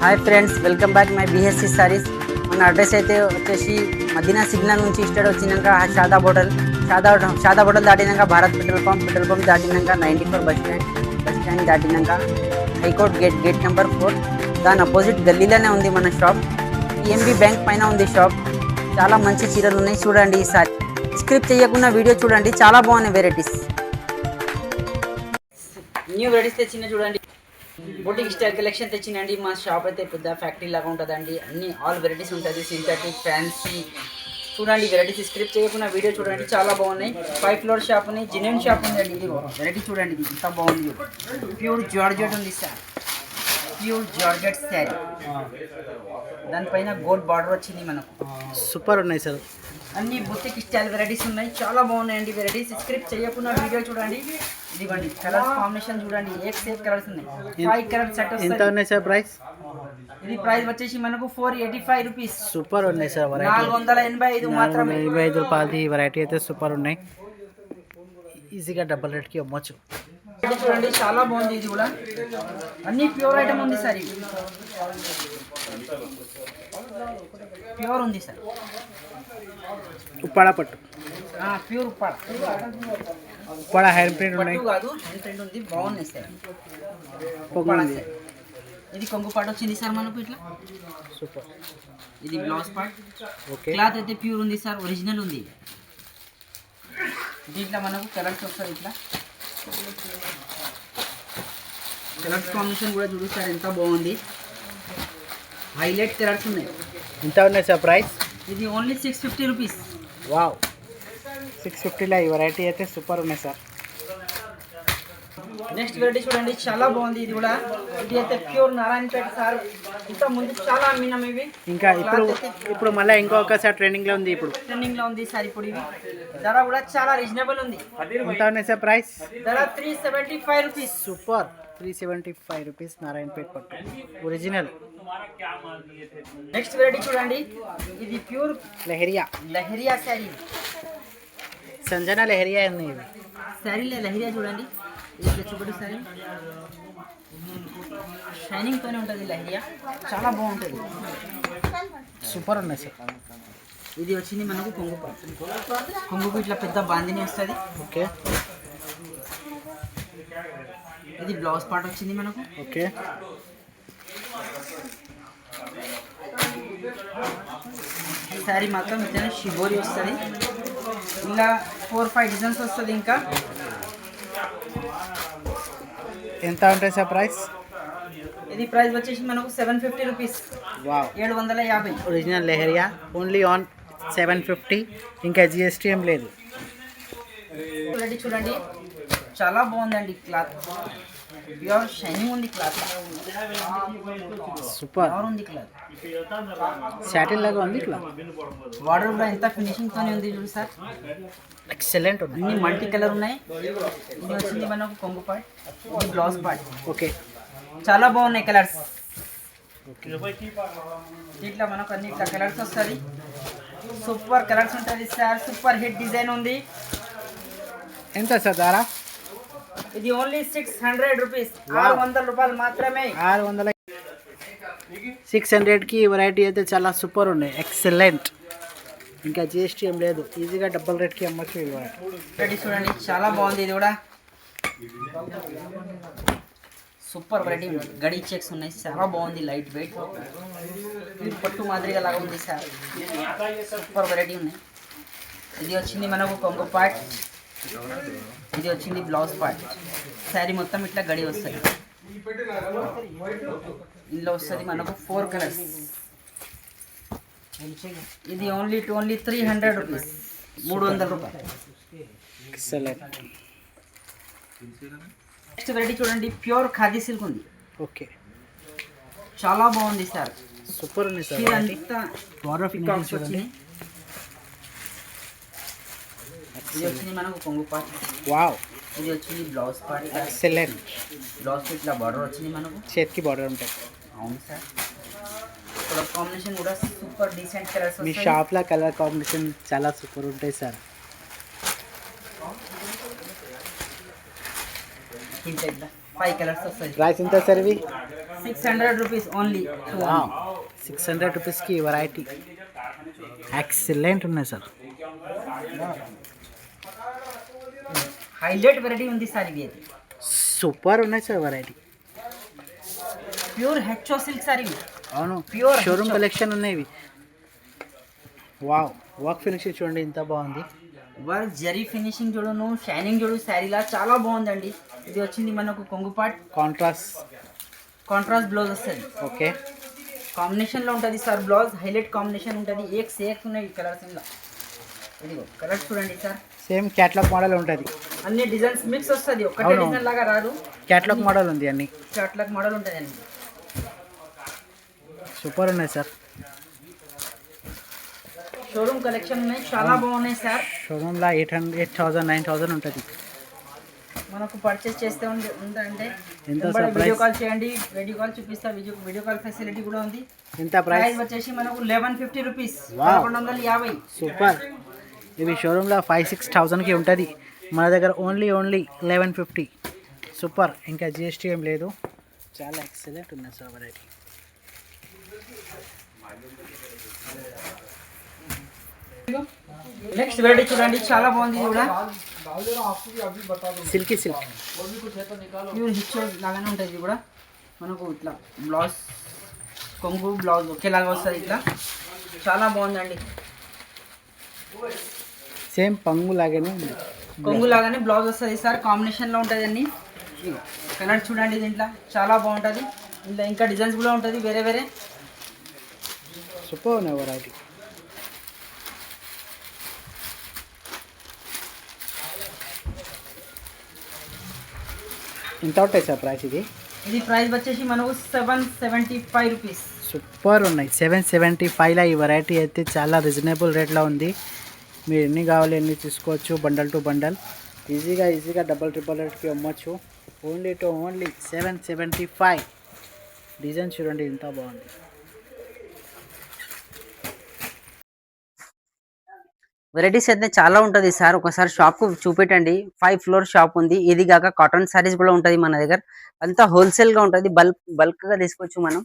Hi friends, welcome back my BSC sarees. మన address అయితే వచ్చేసి మదీనా సిగ్నల్ నుంచి స్టార్ట్ వచ్చినాక షాదాబ్ హోటల్ దాటినాక భారత్ పెట్రోల్ పంప్ దాటినాక 94 బస్ స్టాండ్ దాటినాక హైకోర్ట్ గేట్ నెంబర్ 4 దాని అపోజిట్ గల్లీలోనే ఉంది మన షాప్. పిఎన్బి బ్యాంక్ పైన ఉంది షాప్. చాలా మంచి చీరలు ఉన్నాయి, చూడండి. ఈసారి స్క్రిప్ట్ చేయకుండా వీడియో చూడండి, చాలా బాగున్నాయి వెరైటీస్. న్యూ వెరైటీస్ తెచ్చిన చూడండి. బొటిక్ స్టైల్ కలెక్షన్ తెచ్చినండి. మా షాప్ అయితే పెద్ద ఫ్యాక్టరీ లాగా ఉంటుందండి. అన్ని ఆల్ వెరైటీస్ ఉంటుంది, సింథటిక్, ఫ్యాన్సీ. చూడండి వెరైటీస్ స్క్రిప్ట్ చేయకుండా వీడియో చూడండి, చాలా బాగున్నాయి. 5 ఫ్లోర్ షాప్ ఉంది, జెన్యూన్ షాప్ ఉందండి. ఇది వెరైటీ చూడండి, ఇది ఎంత బాగుంది. ప్యూర్ జార్జెట్ ఉంది సార్, ప్యూర్ జార్జెట్ శారీ. దానిపైన గోల్డ్ బార్డర్ వచ్చింది మనకు. సూపర్ ఉన్నాయి సార్. అన్ని బొటిక్ స్టైల్ వెరైటీస్ ఉన్నాయి, చాలా బాగున్నాయండి వెరైటీస్. స్క్రిప్ట్ చేయకుండా వీడియో చూడండి. ఇదిగోండి కలర్స్ కాంబినేషన్ చూడండి, ఏక్ సేఫ్ కలర్స్ ఉన్నాయి. 5 కలర్ సెట్ వస్తుంది. ఎంత ఉన్నాయి సార్ ప్రైస్? ఇది ప్రైస్ వచ్చేసి మనకు 485 రూపీస్. సూపర్ ఉన్నాయి సార్. 485 మాత్రమే. 485 రూపాయలది వెరైటీ అయితే సూపర్ ఉన్నాయి. ఈజీగా డబుల్ రేట్కి అమ్మొచ్చు. ఇది చూడండి, చాలా బాగుంది. ఇది కూడా అన్ని ప్యూర్ ఐటమ్ ఉంది సార్. ఇది ప్యూర్ ఉంది సార్. ఉప్పాడ పట్టు, pure Uppada. Uppada hand print ఉన్నాయి కాదు, హ్యాండ్ ప్రింట్ ఉంది, బాగున్నాయి సార్. పొంగుంది. ఇది కొంగు పాట వచ్చింది సార్ మనకు ఇట్లా. సూపర్. ఇది బ్లౌజ్ పార్ట్. ఓకే. క్లాత్ అయితే ప్యూర్ ఉంది సార్, ఒరిజినల్ ఉంది. దీంట్లో మనకు కలర్స్ వస్తాయి. ఇట్లా కలర్స్ కాంబినేషన్ కూడా చూపిస్తారు, ఎంత బాగుంది. హైలైట్ కలర్స్ ఉన్నాయి. ఎంత ఉన్నాయి సార్ ప్రైస్? ఇది ఓన్లీ 650 రూపీస్. వావ్, 650లో ఈ వెరైటీ అయితే సూపర్ ఉన్నాయి సార్. నెక్స్ట్ వెరైటీ చూడండి, చాలా బాగుంది. ఇది కూడా ఇది అయితే ప్యూర్ నారాయణపేట సార్. ఇంత ముందు చాలా అమ్మినాం ఇవి. ఇంకా ఇప్పుడు మళ్ళీ ఇంకొకసారి ట్రెండింగ్లో ఉంది. ఇప్పుడు ట్రెండింగ్లో ఉంది సార్. ఇప్పుడు ఇవి ధర కూడా చాలా రీజనబుల్ ఉంది. ఎంత ఉన్నాయి సార్ ప్రైస్? ధర 375 రూపీస్. సూపర్. 375 రూపీస్ నారాయణపేట పట్టు, ఒరిజినల్. నెక్స్ట్ వెరైటీ చూడండి, ఇది ప్యూర్ లహరియా శారీ. సంజన లహరియా ఉన్నాయి ఇవి. శారీలో లహరియా చూడండి, ఇది చూపడి శారీ. షైనింగ్ తోనే ఉంటుంది లహరియా, చాలా బాగుంటుంది. సూపర్ ఉన్నాయి సార్. ఇది వచ్చింది మనకు కొంగుకు ఇట్లా పెద్ద బాందిని వస్తుంది. ఓకే. ఇది బ్లౌజ్ పార్ట్ వచ్చింది మనకు. ఓకే. శారీ మాత్రం ఇట్లా షిబోరి వస్తుంది. ఇలా 4-5 డిజైన్స్ వస్తుంది. ఇంకా ఎంత ఉంటుంది సార్ ప్రైస్? ఇది ప్రైస్ వచ్చేసి మనకు 750 rupees. Wow, 750. Original leheriya, only on 750. ఇంకా జిఎస్టీ ఏం లేదు. చూడండి, చాలా బాగుందండి. క్లాత్ ప్యూర్ షైనింగ్ ఉంది. క్లాత్ సూపర్ ఉంది. క్లాత్ శాటిల్ లాగా ఉంది. క్లాత్ బార్డర్ కూడా ఎంత ఫినిషింగ్ తోనే ఉంది చూడు సార్. ఎక్సలెంట్ ఉంది. అన్ని మల్టీ కలర్ ఉన్నాయి. ఇది వచ్చింది మనకు కొంగు పార్ట్, ఇది బ్లౌజ్ పార్ట్. ఓకే. చాలా బాగున్నాయి కలర్స్. ఇట్లా మనకు అన్ని ఇట్లా కలర్స్ వస్తుంది. సూపర్ కలర్స్ ఉంటుంది సార్. సూపర్ హిట్ డిజైన్ ఉంది. ఎంత సార్ ధర? ఇది ఓన్లీ 600 రూపీస్. 600 రూపాయలు మాత్రమే. 600కి వెరైటీ అయితే చాలా సూపర్ ఉన్నాయి, ఎక్సలెంట్. ఇంకా జిఎస్టీ ఏం లేదు, ఈజీగా డబుల్ రేట్కి అమ్మచ్చు. ఈ వెరైటీ చూడండి, చాలా బాగుంది. ఇది కూడా సూపర్ వెరైటీ. గడి చెక్స్ ఉన్నాయి, చాలా బాగుంది. లైట్ వెయిట్ పట్టు మాదిరిగా లాగా ఉంది సార్. సూపర్ వెరైటీ ఉన్నాయి. ఇది వచ్చింది మనకు కొంగు పార్ట్, ఇది వచ్చింది బ్లౌజ్ పార్ట్. శారీ మొత్తం ఇట్లా గడి వస్తుంది. ఇందులో వస్తుంది మనకు 4 కలర్స్. ఇది ఓన్లీ 300 రూపీస్. 300 రూపాయలు. ఎక్సలెంట్. నెక్స్ట్ వెరైటీ చూడండి, ప్యూర్ ఖాదీ సిల్క్ ఉంది. ఓకే. చాలా బాగుంది సార్. సూపర్ ఉంది సార్. అంతా వచ్చింది. ఇది వచ్చింది మనకు కొంగు పార్ట్. వావ్, ఇది వచ్చింది బ్లౌజ్ పార్ట్. ఎక్సలెంట్. బ్లౌజ్ ఇట్లా బార్డర్ వచ్చింది మనకు. చేతికి బార్డర్ ఉంటుంది. అవును సార్. కలర్ కాంబినేషన్ కూడా సూపర్ డీసెంట్ కలర్స్. మీ షాప్లో కలర్ కాంబినేషన్ చాలా సూపర్ ఉంటాయి సార్. ఇంత 5 కలర్స్ వస్తాయి. ప్రైస్ ఎంత సార్ ఇవి? 600 రూపీస్ ఓన్లీ. 600 రూపీస్కి వెరైటీ ఎక్సలెంట్ ఉన్నాయి సార్. హైలైట్ వెరైటీ ఉంది సార్ ఇవి. సూపర్ ఉన్నాయి sir variety. Pure HO silk sir ఇవి. అవును, ప్యూర్ షోరూమ్ కలెక్షన్ ఉన్నాయి ఇవి. వావ్, వర్క్ ఫినిషింగ్ చూడండి ఎంత బాగుంది. వర్క్ జరీ ఫినిషింగ్ చూడను, షైనింగ్ చూడు, శారీలా చాలా బాగుందండి. ఇది వచ్చింది మనకు కొంగు పార్ట్, కాంట్రాస్ట్ బ్లౌజ్ వస్తుంది. ఓకే, కాంబినేషన్లో ఉంటుంది సార్ బ్లౌజ్. హైలైట్ కాంబినేషన్ ఉంటుంది. ఏక్ ఉన్నాయి కలర్స్. ఇందులో ఇదిగో కలర్స్ చూడండి సార్. సేమ్ క్యాట్లాగ్ మోడల్ ఉంటుంది. అన్ని డిజైన్స్ మిక్స్ వస్తుంది, ఒకటే డిజైన్ లాగా రాదు. క్యాట్లాగ్ మోడల్ ఉంది, అన్ని క్యాట్లాగ్ మోడల్ ఉంటుంది అండి. సూపర్ ఉన్నాయి సార్. షోరూమ్ కలెక్షన్ ఉన్నాయి, చాలా బాగున్నాయి సార్. షోరూమ్లో 8,000 9,000 ఉంటుంది. మనకు పర్చేస్ చేస్తే ఉందంటే ఎంత వీడియో కాల్ చేయండి, వీడియో కాల్ చూపిస్తా. వీడియో కాల్ ఫెసిలిటీ కూడా ఉంది. ఎంత ప్రైస్ వచ్చేసి మనకు 1150 రూపీస్, 1150. సూపర్. ఇవి షోరూమ్లో 5,000-6,000కి ఉంటుంది, మన దగ్గర ఓన్లీ 1150. సూపర్. ఇంకా జిఎస్టీ ఏం లేదు. చాలా ఎక్సలెంట్ ఉన్నాయి సార్ వెరైటీ. నెక్స్ట్ వెరైటీ చూడండి, చాలా బాగుంది. కూడా సిల్క్ ప్యూర్ హిచ్చో లాగానే ఉంటుంది. ఇది కూడా మనకు ఇట్లా బ్లౌజ్, కొంగు బ్లౌజ్ ఒకేలాగా వస్తుంది. ఇట్లా చాలా బాగుందండి. సేమ్ పంగు లాగానే ఉంది, కొంగు లాగానే బ్లౌజ్ వస్తుంది సార్. కాంబినేషన్లో ఉంటుంది అన్ని. కలర్ చూడండి, దీంట్లో చాలా బాగుంటుంది. ఇంట్లో ఇంకా డిజైన్స్ కూడా ఉంటుంది వేరే వేరే. సూపర్ ఉన్నాయి వెరైటీ. ఎంత ఉంటాయి సార్ ప్రైస్? ఇది ప్రైస్ వచ్చేసి మనకు 775 రూపీస్. సూపర్ ఉన్నాయి. 775లా ఈ వెరైటీ అయితే చాలా రీజనబుల్ రేట్లో ఉంది. మీరు ఎన్ని కావాలి ఎన్ని తీసుకోవచ్చు, బండల్ టు బండల్. ఈజీగా డబల్ ట్రిపుల్ రేట్కి అమ్మచ్చు. ఓన్లీ 775. డిజైన్ చూడండి ఎంత బాగుంది. వెరైటీస్ అయితే చాలా ఉంటుంది సార్. ఒకసారి షాప్కు చూపెట్టండి. 5 ఫ్లోర్ షాప్ ఉంది. ఇది కాక కాటన్ సారీస్ కూడా ఉంటుంది మన దగ్గర. అంతా హోల్సేల్గా ఉంటుంది, బల్క్గా తీసుకోవచ్చు మనం.